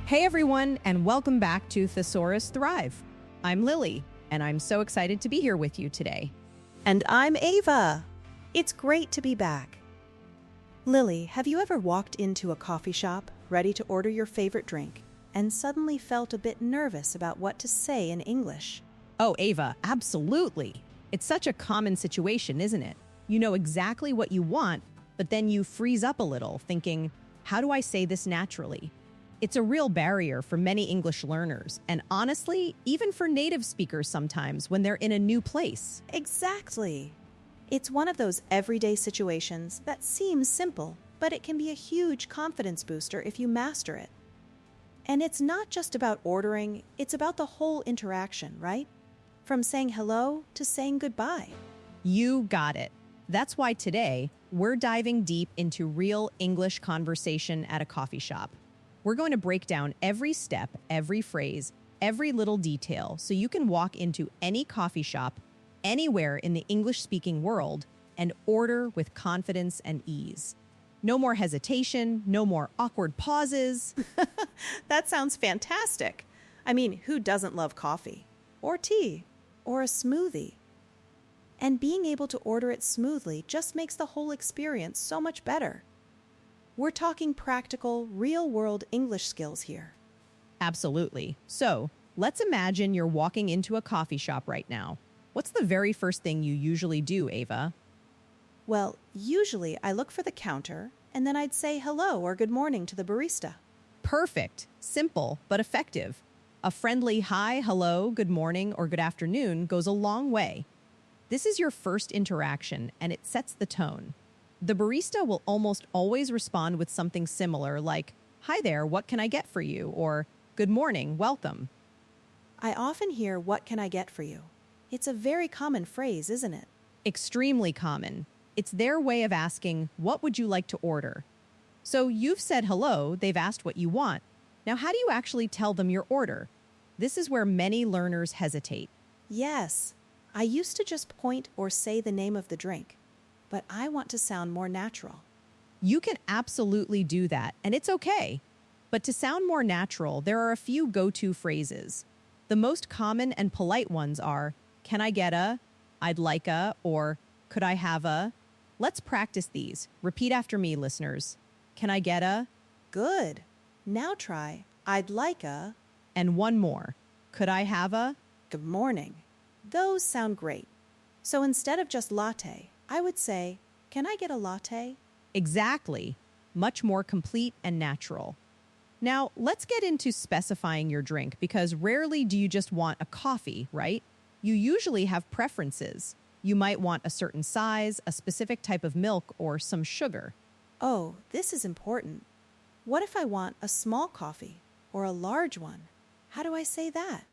Hey everyone, and welcome back to Thesaurus Thrive. I'm Lily, and I'm so excited to be here with you today. And I'm Ava. It's great to be back. Lily, have you ever walked into a coffee shop ready to order your favorite drink and suddenly felt a bit nervous about what to say in English? Oh, Ava, absolutely. It's such a common situation, isn't it? You know exactly what you want, but then you freeze up a little, thinking, how do I say this naturally? It's a real barrier for many English learners, and honestly, even for native speakers sometimes when they're in a new place. Exactly. It's one of those everyday situations that seems simple, but it can be a huge confidence booster if you master it. And it's not just about ordering, it's about the whole interaction, right? From saying hello to saying goodbye. You got it. That's why today, we're diving deep into real English conversation at a coffee shop. We're going to break down every step, every phrase, every little detail so you can walk into any coffee shop anywhere in the English-speaking world and order with confidence and ease. No more hesitation, no more awkward pauses. That sounds fantastic. I mean, who doesn't love coffee? Or tea? Or a smoothie? And being able to order it smoothly just makes the whole experience so much better. We're talking practical, real-world English skills here. Absolutely. So, let's imagine you're walking into a coffee shop right now. What's the very first thing you usually do, Ava? Well, usually I look for the counter, and then I'd say hello or good morning to the barista. Perfect. Simple, but effective. A friendly hi, hello, good morning, or good afternoon goes a long way. This is your first interaction, and it sets the tone. The barista will almost always respond with something similar like, "Hi there, what can I get for you?" or "Good morning, welcome." I often hear, "What can I get for you?" It's a very common phrase, isn't it? Extremely common. It's their way of asking, "What would you like to order?" So you've said hello, they've asked what you want. Now, how do you actually tell them your order? This is where many learners hesitate. Yes, I used to just point or say the name of the drink, but I want to sound more natural. You can absolutely do that, and it's okay. But to sound more natural, there are a few go-to phrases. The most common and polite ones are, "Can I get a?" "I'd like a," or "Could I have a?" Let's practice these. Repeat after me, listeners. Can I get a? Good. Now try, "I'd like a." And one more. Could I have a? Good morning. Those sound great. So instead of just latte, I would say, "Can I get a latte?" Exactly. Much more complete and natural. Now, let's get into specifying your drink because rarely do you just want a coffee, right? You usually have preferences. You might want a certain size, a specific type of milk, or some sugar. Oh, this is important. What if I want a small coffee or a large one? How do I say that?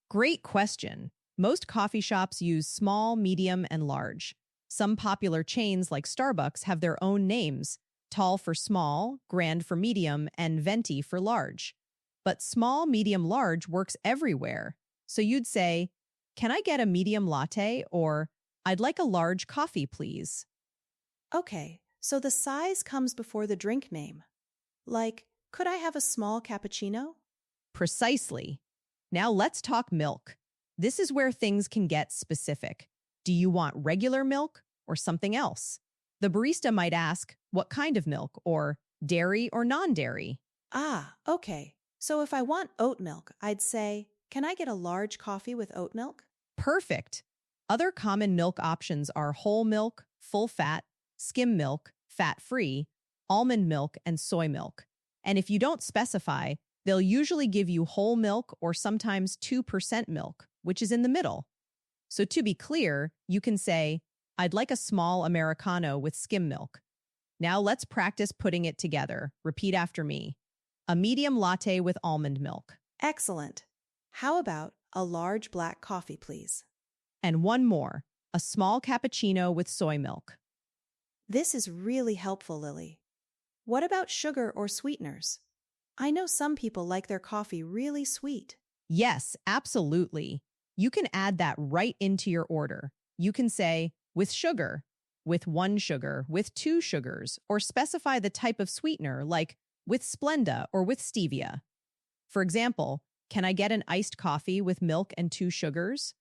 Great question. Most coffee shops use small, medium, and large. Some popular chains like Starbucks have their own names, tall for small, grand for medium, and venti for large. But small, medium, large works everywhere. So you'd say, "Can I get a medium latte?" or "I'd like a large coffee, please." Okay, so the size comes before the drink name. Like, "Could I have a small cappuccino?" Precisely. Now let's talk milk. This is where things can get specific. Do you want regular milk or something else? The barista might ask, "What kind of milk?" or "Dairy or non-dairy?" Ah, okay. So if I want oat milk, I'd say, "Can I get a large coffee with oat milk?" Perfect. Other common milk options are whole milk, full fat, skim milk, fat-free, almond milk, and soy milk. And if you don't specify, they'll usually give you whole milk or sometimes 2% milk, which is in the middle. So to be clear, you can say, "I'd like a small Americano with skim milk." Now let's practice putting it together. Repeat after me. A medium latte with almond milk. Excellent. How about a large black coffee, please? And one more, a small cappuccino with soy milk. This is really helpful, Lily. What about sugar or sweeteners? I know some people like their coffee really sweet. Yes, absolutely. You can add that right into your order. You can say, "With sugar," "with 1 sugar," "with 2 sugars," or specify the type of sweetener like "with Splenda" or "with stevia." For example, can I get an iced coffee with milk and 2 sugars?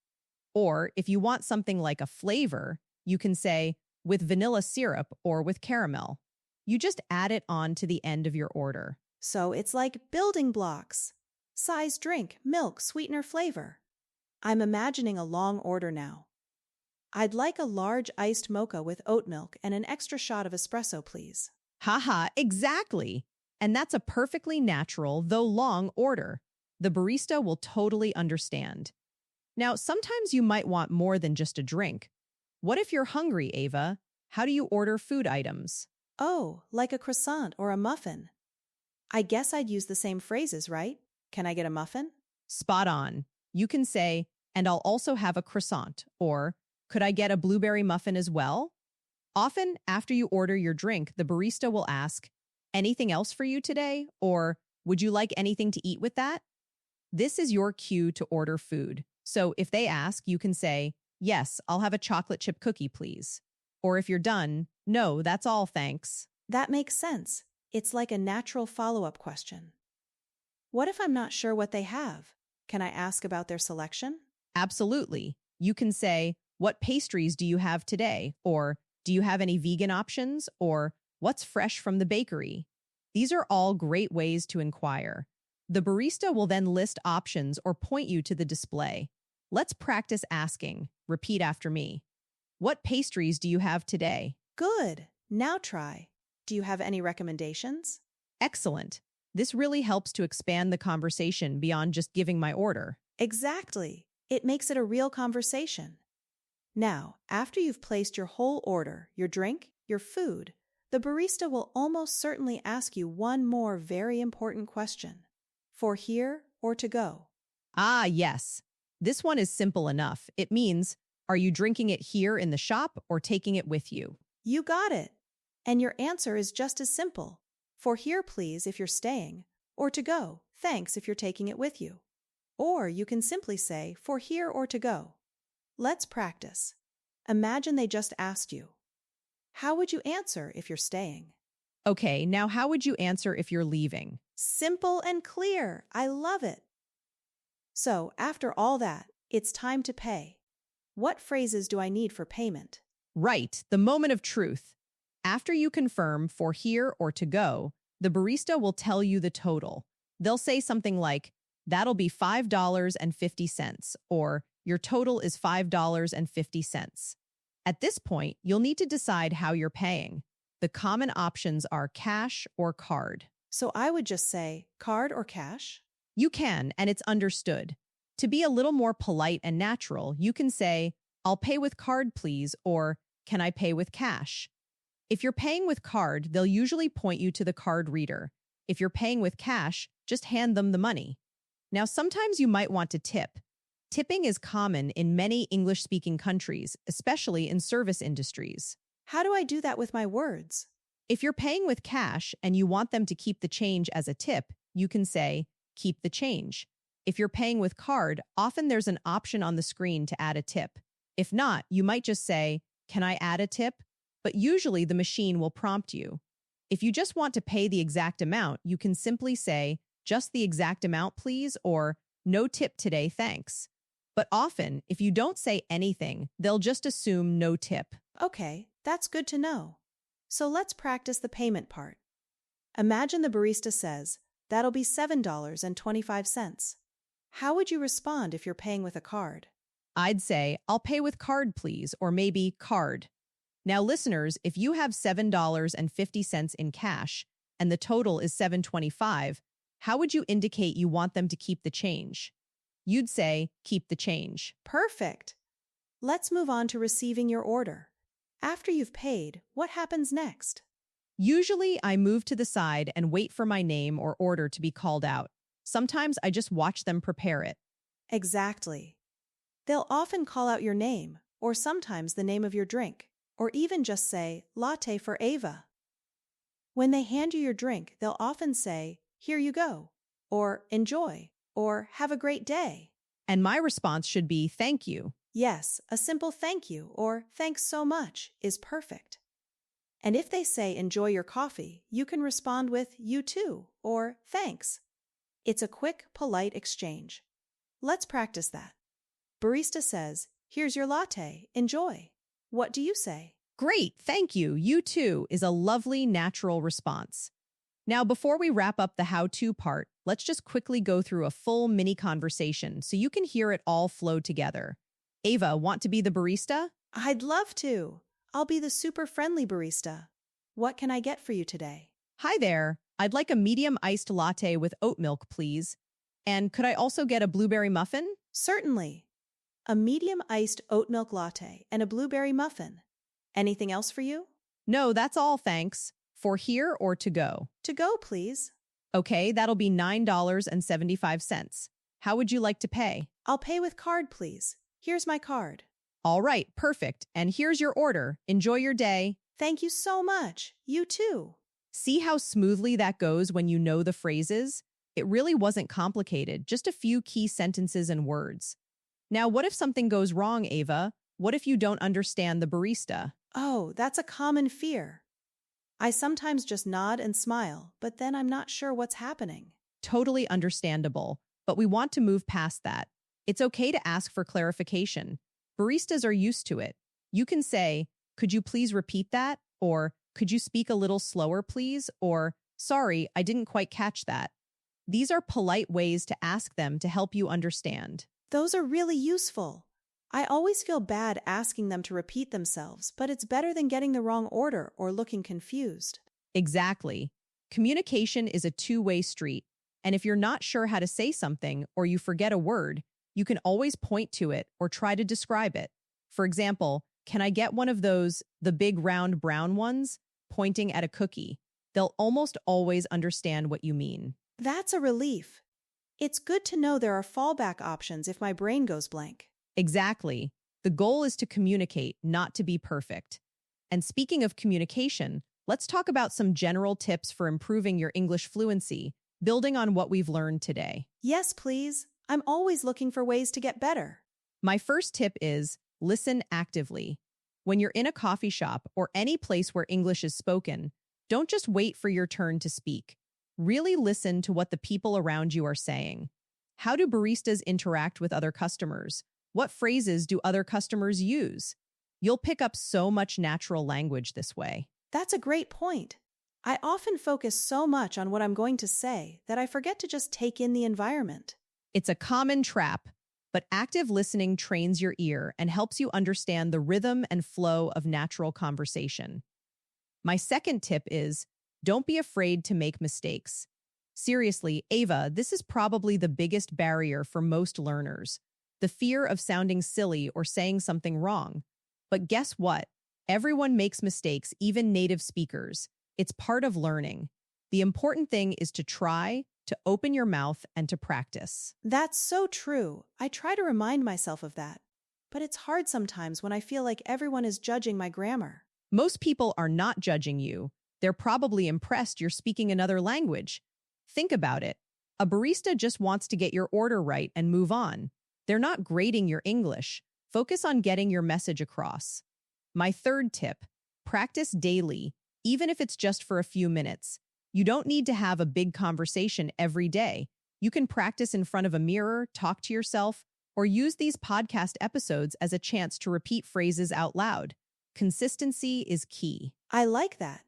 Or if you want something like a flavor, you can say with vanilla syrup or with caramel. You just add it on to the end of your order. So it's like building blocks. Size, drink, milk, sweetener, flavor. I'm imagining a long order now. I'd like a large iced mocha with oat milk and an extra shot of espresso, please. Haha, exactly. And that's a perfectly natural, though long, order. The barista will totally understand. Now, sometimes you might want more than just a drink. What if you're hungry, Ava? How do you order food items? Oh, like a croissant or a muffin. I guess I'd use the same phrases, right? Can I get a muffin? Spot on. You can say, and I'll also have a croissant, or could I get a blueberry muffin as well? Often, after you order your drink, the barista will ask, anything else for you today? Or would you like anything to eat with that? This is your cue to order food. So if they ask, you can say, yes, I'll have a chocolate chip cookie, please. Or if you're done, no, that's all, thanks. That makes sense. It's like a natural follow-up question. What if I'm not sure what they have? Can I ask about their selection? Absolutely. You can say, what pastries do you have today? Or do you have any vegan options? Or what's fresh from the bakery? These are all great ways to inquire. The barista will then list options or point you to the display. Let's practice asking. Repeat after me. What pastries do you have today? Good. Now try. Do you have any recommendations? Excellent. This really helps to expand the conversation beyond just giving my order. Exactly. It makes it a real conversation. Now, after you've placed your whole order, your drink, your food, the barista will almost certainly ask you one more very important question. For here or to go? Ah, yes. This one is simple enough. It means, are you drinking it here in the shop or taking it with you? You got it. And your answer is just as simple. For here, please, if you're staying, or to go, thanks if you're taking it with you. Or you can simply say, for here or to go. Let's practice. Imagine they just asked you. How would you answer if you're staying? Okay, now how would you answer if you're leaving? Simple and clear. I love it. So, after all that, it's time to pay. What phrases do I need for payment? Right, the moment of truth. After you confirm for here or to go, the barista will tell you the total. They'll say something like, that'll be $5.50, or your total is $5.50. At this point, you'll need to decide how you're paying. The common options are cash or card. So I would just say, card or cash? You can, and it's understood. To be a little more polite and natural, you can say, I'll pay with card, please, or can I pay with cash? If you're paying with card, they'll usually point you to the card reader. If you're paying with cash, just hand them the money. Now, sometimes you might want to tip. Tipping is common in many English-speaking countries, especially in service industries. How do I do that with my words? If you're paying with cash and you want them to keep the change as a tip, you can say, keep the change. If you're paying with card, often there's an option on the screen to add a tip. If not, you might just say, can I add a tip? But usually the machine will prompt you. If you just want to pay the exact amount, you can simply say, just the exact amount, please, or no tip today, thanks. But often, if you don't say anything, they'll just assume no tip. Okay, that's good to know. So let's practice the payment part. Imagine the barista says, that'll be $7.25. How would you respond if you're paying with a card? I'd say, I'll pay with card, please, or maybe card. Now, listeners, if you have $7.50 in cash and the total is $7.25, how would you indicate you want them to keep the change? You'd say, keep the change. Perfect. Let's move on to receiving your order. After you've paid, what happens next? Usually, I move to the side and wait for my name or order to be called out. Sometimes I just watch them prepare it. Exactly. They'll often call out your name, or sometimes the name of your drink, or even just say, latte for Ava. When they hand you your drink, they'll often say, here you go, or enjoy, or have a great day. And my response should be, thank you. Yes, a simple thank you or thanks so much is perfect. And if they say enjoy your coffee, you can respond with you too or thanks. It's a quick, polite exchange. Let's practice that. Barista says, "Here's your latte. Enjoy." What do you say? Great, thank you. You too is a lovely, natural response. Now, before we wrap up the how-to part, let's just quickly go through a full mini conversation so you can hear it all flow together. Ava, want to be the barista? I'd love to. I'll be the super friendly barista. What can I get for you today? Hi there. I'd like a medium iced latte with oat milk, please. And could I also get a blueberry muffin? Certainly. A medium iced oat milk latte and a blueberry muffin. Anything else for you? No, that's all, thanks. For here or to go? To go, please. Okay, that'll be $9.75. How would you like to pay? I'll pay with card, please. Here's my card. All right, perfect. And here's your order. Enjoy your day. Thank you so much. You too. See how smoothly that goes when you know the phrases? It really wasn't complicated, just a few key sentences and words. Now, what if something goes wrong, Ava? What if you don't understand the barista? Oh, that's a common fear. I sometimes just nod and smile, but then I'm not sure what's happening. Totally understandable, but we want to move past that. It's okay to ask for clarification. Baristas are used to it. You can say, "Could you please repeat that?" Or, "Could you speak a little slower, please?" Or, "Sorry, I didn't quite catch that." These are polite ways to ask them to help you understand. Those are really useful. I always feel bad asking them to repeat themselves, but it's better than getting the wrong order or looking confused. Exactly. Communication is a two-way street, and if you're not sure how to say something or you forget a word, you can always point to it or try to describe it. For example, "Can I get one of those, the big round brown ones?" Pointing at a cookie. They'll almost always understand what you mean. That's a relief. It's good to know there are fallback options if my brain goes blank. Exactly. The goal is to communicate, not to be perfect. And speaking of communication, let's talk about some general tips for improving your English fluency, building on what we've learned today. Yes, please. I'm always looking for ways to get better. My first tip is listen actively. When you're in a coffee shop or any place where English is spoken, don't just wait for your turn to speak. Really listen to what the people around you are saying. How do baristas interact with other customers? What phrases do other customers use? You'll pick up so much natural language this way. That's a great point. I often focus so much on what I'm going to say that I forget to just take in the environment. It's a common trap, but active listening trains your ear and helps you understand the rhythm and flow of natural conversation. My second tip is, don't be afraid to make mistakes. Seriously, Ava, this is probably the biggest barrier for most learners. The fear of sounding silly or saying something wrong. But guess what? Everyone makes mistakes, even native speakers. It's part of learning. The important thing is to try, to open your mouth, and to practice. That's so true. I try to remind myself of that. But it's hard sometimes when I feel like everyone is judging my grammar. Most people are not judging you. They're probably impressed you're speaking another language. Think about it. A barista just wants to get your order right and move on. They're not grading your English. Focus on getting your message across. My third tip, practice daily, even if it's just for a few minutes. You don't need to have a big conversation every day. You can practice in front of a mirror, talk to yourself, or use these podcast episodes as a chance to repeat phrases out loud. Consistency is key. I like that.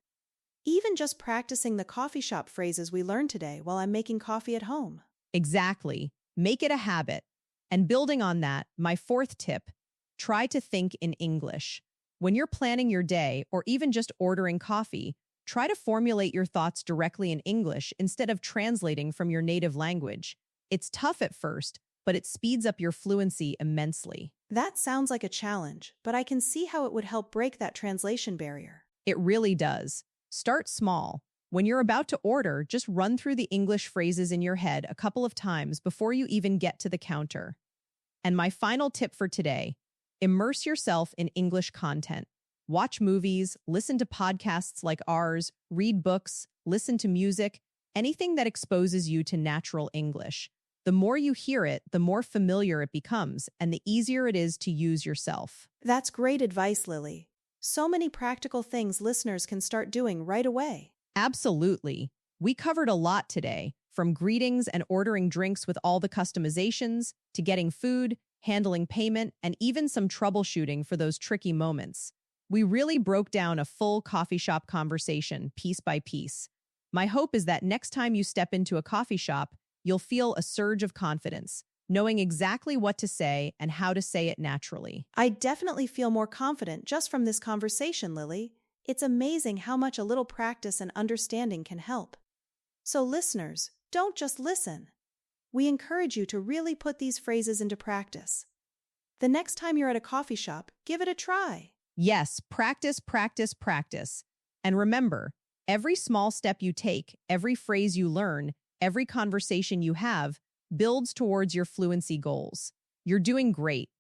Even just practicing the coffee shop phrases we learned today while I'm making coffee at home. Exactly. Make it a habit. And building on that, my fourth tip, try to think in English. When you're planning your day or even just ordering coffee, try to formulate your thoughts directly in English instead of translating from your native language. It's tough at first, but it speeds up your fluency immensely. That sounds like a challenge, but I can see how it would help break that translation barrier. It really does. Start small. When you're about to order, just run through the English phrases in your head a couple of times before you even get to the counter. And my final tip for today, immerse yourself in English content. Watch movies, listen to podcasts like ours, read books, listen to music, anything that exposes you to natural English. The more you hear it, the more familiar it becomes, and the easier it is to use yourself. That's great advice, Lily. So many practical things listeners can start doing right away. Absolutely. We covered a lot today, from greetings and ordering drinks with all the customizations, to getting food, handling payment, and even some troubleshooting for those tricky moments. We really broke down a full coffee shop conversation, piece by piece. My hope is that next time you step into a coffee shop, you'll feel a surge of confidence, knowing exactly what to say and how to say it naturally. I definitely feel more confident just from this conversation, Lily. It's amazing how much a little practice and understanding can help. So, listeners, don't just listen. We encourage you to really put these phrases into practice. The next time you're at a coffee shop, give it a try. Yes, practice, practice, practice. And remember, every small step you take, every phrase you learn, every conversation you have builds towards your fluency goals. You're doing great.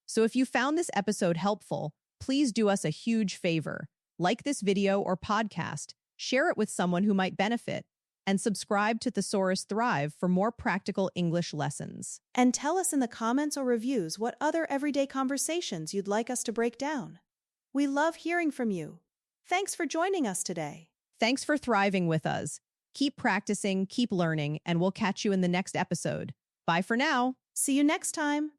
So if you found this episode helpful, please do us a huge favor. Like this video or podcast, share it with someone who might benefit, and subscribe to Thesaurus Thrive for more practical English lessons. And tell us in the comments or reviews what other everyday conversations you'd like us to break down. We love hearing from you. Thanks for joining us today. Thanks for thriving with us. Keep practicing, keep learning, and we'll catch you in the next episode. Bye for now. See you next time.